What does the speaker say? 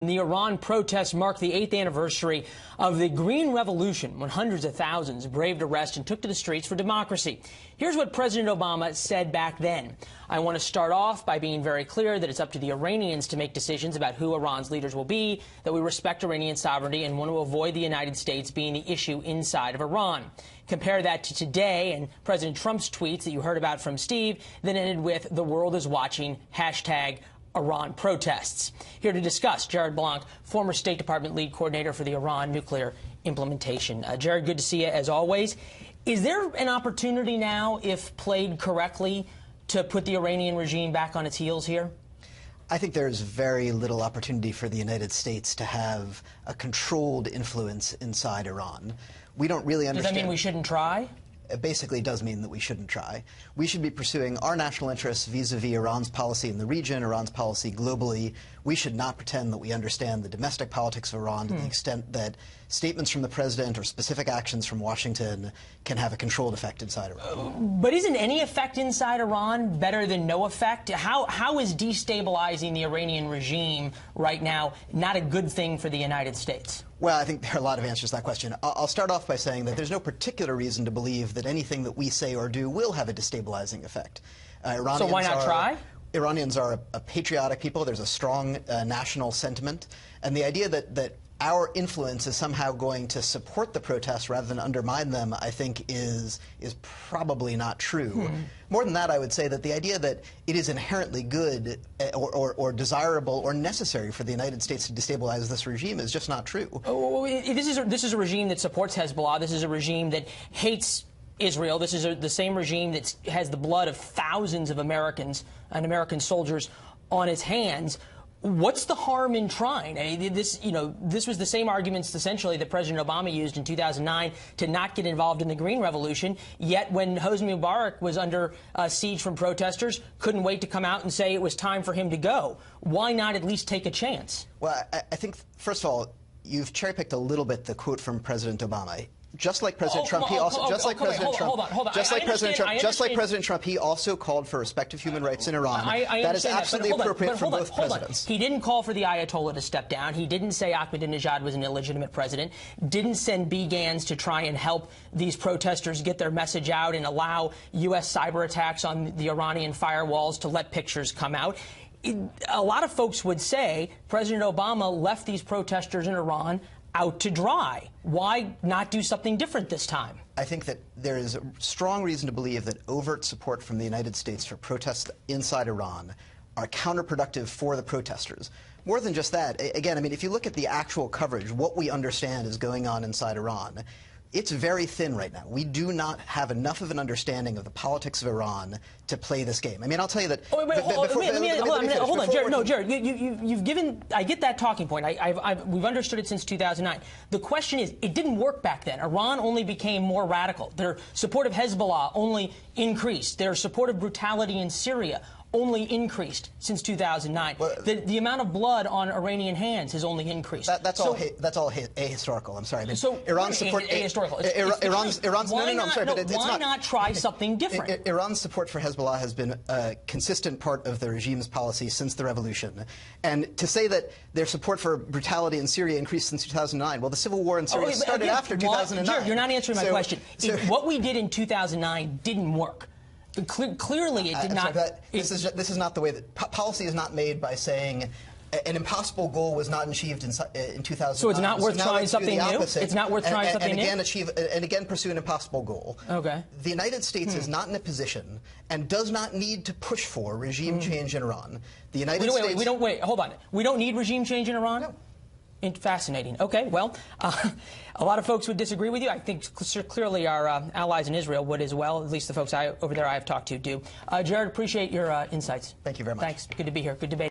The Iran protests mark the 8th anniversary of the Green Revolution, when hundreds of thousands braved arrest and took to the streets for democracy. Here's what President Obama said back then. I want to start off by being very clear that it's up to the Iranians to make decisions about who Iran's leaders will be, that we respect Iranian sovereignty and want to avoid the United States being the issue inside of Iran. Compare that to today and President Trump's tweets that you heard about from Steve that ended with "the world is watching," #Iran protests. Here to discuss, Jarrett Blanc, former State Department lead coordinator for the Iran nuclear implementation. Jarrett, good to see you as always. Is there an opportunity now, if played correctly, to put the Iranian regime back on its heels here? I think there's very little opportunity for the United States to have a controlled influence inside Iran. We don't really understand. Does that mean we shouldn't try? It basically does mean that we shouldn't try. We should be pursuing our national interests vis-a-vis Iran's policy in the region, Iran's policy globally. We should not pretend that we understand the domestic politics of Iran to the extent that statements from the president or specific actions from Washington can have a controlled effect inside Iran. But isn't any effect inside Iran better than no effect? How is destabilizing the Iranian regime right now not a good thing for the United States? Well, I think there are a lot of answers to that question. I'll start off by saying that there's no particular reason to believe that anything that we say or do will have a destabilizing effect. So why not try? Iranians are a patriotic people. There's a strong national sentiment. And the idea that our influence is somehow going to support the protests rather than undermine them, I think, is probably not true. More than that, I would say that the idea that it is inherently good or desirable or necessary for the United States to destabilize this regime is just not true. This is a regime that supports Hezbollah. This is a regime that hates Israel. This is the same regime that has the blood of thousands of Americans and American soldiers on its hands. What's the harm in trying? I mean, this was the same arguments essentially that President Obama used in 2009 to not get involved in the Green Revolution. Yet when Hosni Mubarak was under siege from protesters, couldn't wait to come out and say it was time for him to go. Why not at least take a chance? Well, I think, first of all, you've cherry-picked a little bit the quote from President Obama. Just like President Trump, he also called for respect of human rights in Iran. That is absolutely appropriate for both presidents. He didn't call for the Ayatollah to step down. He didn't say Ahmadinejad was an illegitimate president. Didn't send BGANs to try and help these protesters get their message out and allow U.S. cyber attacks on the Iranian firewalls to let pictures come out. A lot of folks would say President Obama left these protesters in Iran out to dry. Why not do something different this time? I think that there is a strong reason to believe that overt support from the United States for protests inside Iran are counterproductive for the protesters. More than just that, again, I mean, if you look at the actual coverage, what we understand is going on inside Iran, it's very thin right now. We do not have enough of an understanding of the politics of Iran to play this game. I mean, I'll tell you that. Hold on, Jared. No, Jared, you've given. I get that talking point. We've understood it since 2009. The question is, it didn't work back then. Iran only became more radical. Their support of Hezbollah only increased. Their support of brutality in Syria only increased since 2009. Well, the amount of blood on Iranian hands has only increased. That's all ahistorical. I'm sorry. I mean, so Iran's support ahistorical. Why not try something different? Iran's support for Hezbollah has been a consistent part of the regime's policy since the revolution. And to say that their support for brutality in Syria increased since 2009, well, the civil war in Syria started after 2009. Jared, you're not answering my question. What we did in 2009 didn't work. Clearly, it did not. This is not the way that policy is not made by saying an impossible goal was not achieved in 2009. So it's not worth trying something new. It's not worth trying something new. And again pursue an impossible goal. Okay. The United States is not in a position and does not need to push for regime change in Iran. The United States. Wait. Hold on. We don't need regime change in Iran. No. Fascinating. Okay, well, a lot of folks would disagree with you. I think clearly our allies in Israel would as well, at least the folks over there I have talked to do. Jared, appreciate your insights. Thank you very much. Thanks. Good to be here. Good debate.